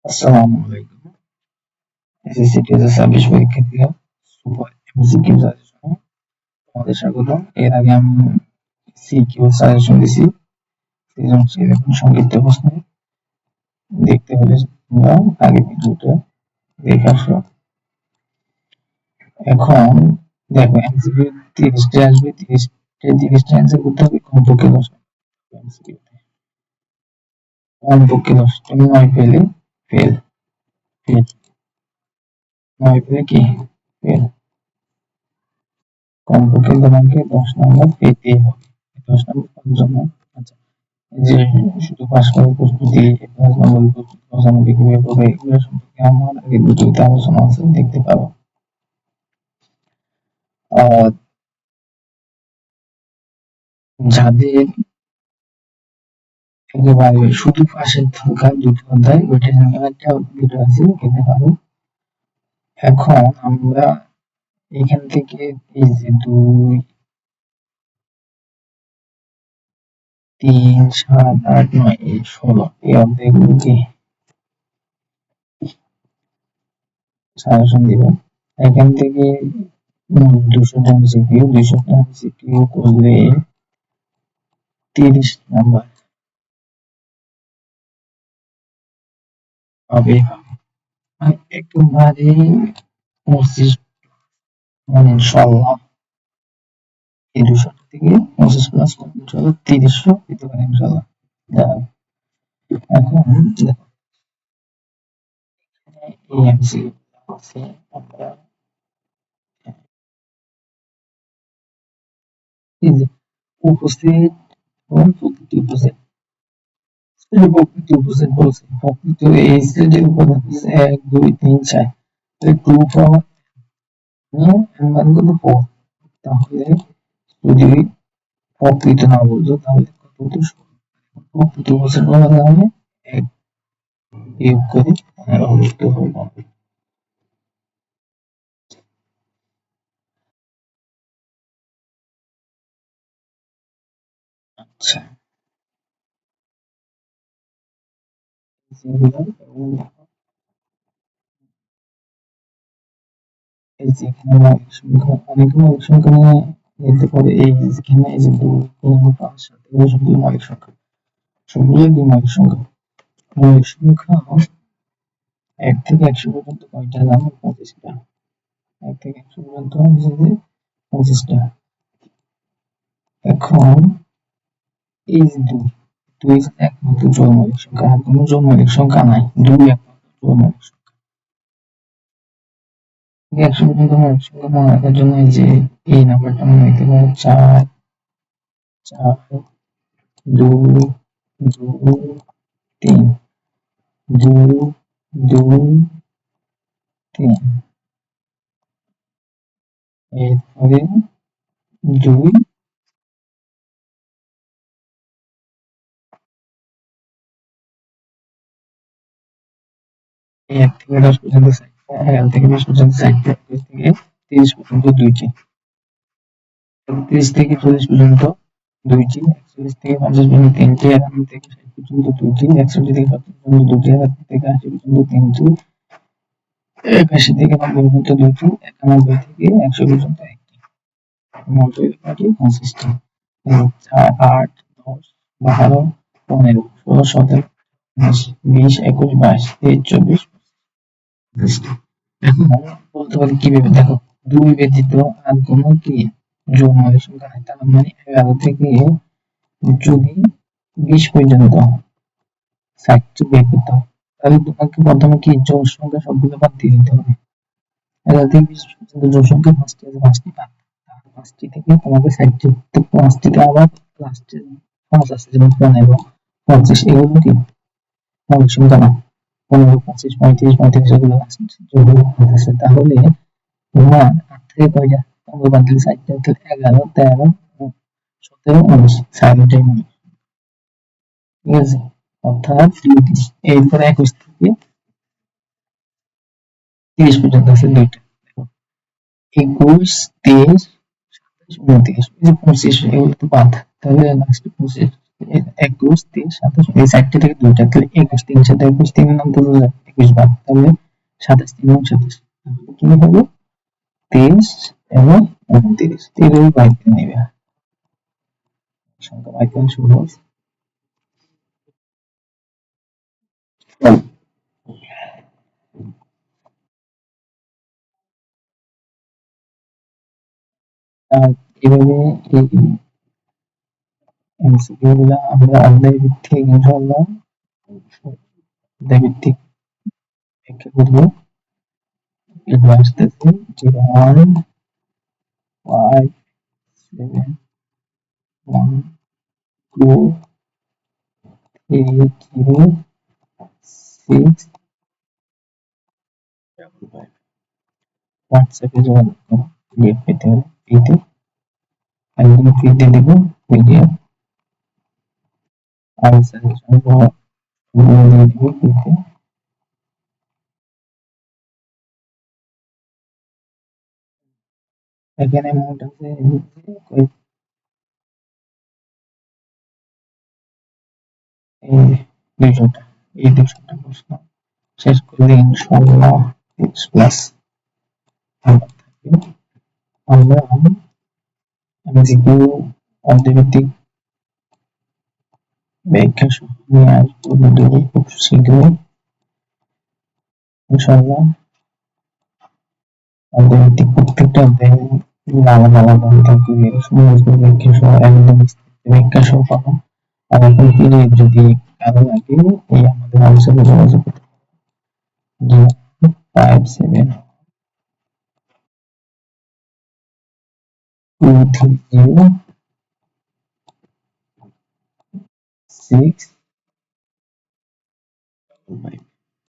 আসসালামু আলাইকুম। এসএসসি 2026 পরীক্ষার্থীরা সুপার এমসিকিউ সাজেশনে তোমাদের স্বাগতম। এর আগে আমি সিকিউ সাজেশন দিছি, সৃজনশীল এবং সংক্ষিপ্ত প্রশ্ন দেখতে হলে তোমরা আগে ভিডিওটা দেখে আসো। এখন দেখো এমসিকিউ 30টা আসবে, 30টা অ্যান্সার করতে হবে, কমপক্ষে 10টা এমসিকিউ, কমপক্ষে 10। তুমি 9 পেলে ফেল, ফেল, 9 পেলে কি ফেল, কমপক্ষে তোমাকে 10 নম্বর পেতেই হবে। 10 নম্বর পাওয়ার জন্য আচ্ছা, যে শুধু পাস করার প্রস্তুতি, 10 নম্বরের প্রস্তুতি 95 কিভাবে করবে এগুলো সম্পর্কে আমার আগে ভিডিওতে আলোচনা আছে, দেখতে পারো। আর যাদের একেবারে শুধু পাশের থাকা দুটো অধ্যায়, ওইটা নিয়ে একটা ভিডিও আছে, দেখতে পারো। এখন আমরা এখান থেকে এই যে 2, 3, 7, 8, 9, 16 এই অধ্যায়গুলোকে সাজেশন দিব। এখান থেকে 200টা এমসিকিউ, 200টা এমসিকিউ করলে 30 নাম্বার পাবে। একেবারে 25, মানে ইনশাল্লাহ এই 200টা থেকে 25 প্লাস করলে চলো 30ও পেতে পারে ইনশাল্লাহ। এখন দেখো এই এমসিকিউ আছে, আমরা এই যে উপস্থিত প্রকৃতি উপস্থিত, প্রকৃতি উপস্থিত বলছে, প্রকৃত এই স্টেজের উপাদান 1, 2, 3, 4, 2 পাওয়ার মান কত 4। তাহলে যদি প্রকৃত না বলতো তাহলে কত হতো 16। প্রকৃত বছর বলা তাহলে 1 বিয়োগ করে 15 লিখতে হবে। আচ্ছা, এই যে এখানে মৌলিক সংখ্যা, অনেক মৌলিক সংখ্যা নিয়ে নিতে পারে। এই যেখানে এই যে 2, 3, 5, 7 এগুলো সবগুলো মৌলিক সংখ্যা, সবগুলোই মৌলিক সংখ্যা। মৌলিক সংখ্যা 1 থেকে 100 পর্যন্ত কয়টা জানো? 25টা। 1 থেকে 100 পর্যন্ত হচ্ছে যে 25টা। এখন এই যে 2 একমাত্র জোড় মৌলিক সংখ্যা, আর কোনো জোড় মৌলিক সংখ্যা নাই, 2 একমাত্র জোড় মৌলিক সংখ্যা। 100 পর্যন্ত মৌলিক সংখ্যা মনে রাখার জন্য এই যে এই নাম্বারটা মনে রাখতে পারো, 4, 4, 2, 2, 3, 2, 2, 3, এরপরে 2, এই 1 থেকে 10 পর্যন্ত 11 থেকে 20 পর্যন্ত 4টি, 21 থেকে 30 পর্যন্ত 2টি, 30 থেকে 40 পর্যন্ত 2টি, 41 থেকে 50 পর্যন্ত 3টি, 51 থেকে 60 পর্যন্ত 2টি, 61 থেকে 70 পর্যন্ত 2টি, 71 থেকে 80 পর্যন্ত 3টি, 81 থেকে 90 পর্যন্ত 2টি, 91 থেকে 100 পর্যন্ত 1টি। মোট কয়টি? 25টি। 4, 8, 10, 12, 15, 16, 17, 18, 20, 21, 22, 23, 24, 25টি। এখন বলতে পারি কিভাবে, দেখো 2 ব্যতীত আর কোনো কি জোড় মৌলিক সংখ্যা নাই, তার মানে 11 থেকে যদি 20 পর্যন্ত 60টি বের করতে হবে, তাহলে তোমাকে প্রথমে কি জোড় সংখ্যা সবগুলো বাদ দিয়ে দিতে হবে। 11 থেকে 20 পর্যন্ত জোড় সংখ্যা 5টি আছে, 5টি বাদ, 5টি থেকে তোমাকে 60টি, তো 5টিতে আবার লাস্টে 5 আছে, যেমন 15, 25 এগুলো কি মৌলিক সংখ্যা না। 15, 25, 35, 35 এগুলো যোগগুলো আছে, তাহলে তোমার 8 থেকে কয়টা 15 বাদ দিলে 4টা, তাহলে 11, 13, 17, 19 4টাই মৌলিক, ঠিক আছে। অর্থাৎ এরপরে 21 থেকে 30 পর্যন্ত আছে 2টা। 21, 23, 27, 29, এই যে 25 এগুলো তো বাদ, তাহলে লাস্টে 25, 21, 23, 27, এই 4টা থেকে 2টা, তাহলে 21, 3 সাথে 21, 3 নাম তো 21 বার, তাহলে 27 এবং 27 কি হবে 23 এবং 29, এইভাবে বাই করে নেবে সংখ্যা বাই করা শুরু হবে। আর এভাবে এই এমসিকিউ গুলা আমরা অধ্যায় ভিত্তিক ইনশাআল্লাহ অধ্যায় ভিত্তিক ব্যাখ্যা করবো। এগুলো আসতেছে 01 5 7 1 2 3 0 6 5। হোয়াটসঅ্যাপে যোগাযোগ করো পিডিএফ পেতে হলে ফ্রিতে, একদম ফ্রিতে দেবো পিডিএফ, আর সাজেশন সহ দিয়ে দেবো ফ্রিতে। এখানে মোট আছে 200টা, এই 200টা প্রশ্ন শেষ করলে ইনশাআল্লাহ 30+ নাম্বার থাকবে। আমরা এমসিকিউ অন্তর্ভিত্তিক ব্যাখ্যা সহ নিয়ে আসবো ভিডিও খুব শীঘ্রই ইনশাআল্লাহ। অন্তর্ভিত্তিক প্রত্যেকটা অধ্যায়ে আলাদা আলাদা থাকবে সমস্ত ব্যাখ্যা সহ, একদম ব্যাখ্যা সহ পাবো। আর এখন পিডিএফ যদি কারো লাগে এই আমাদের হোয়াটসঅ্যাপে যোগাযোগ করতে 057 230 6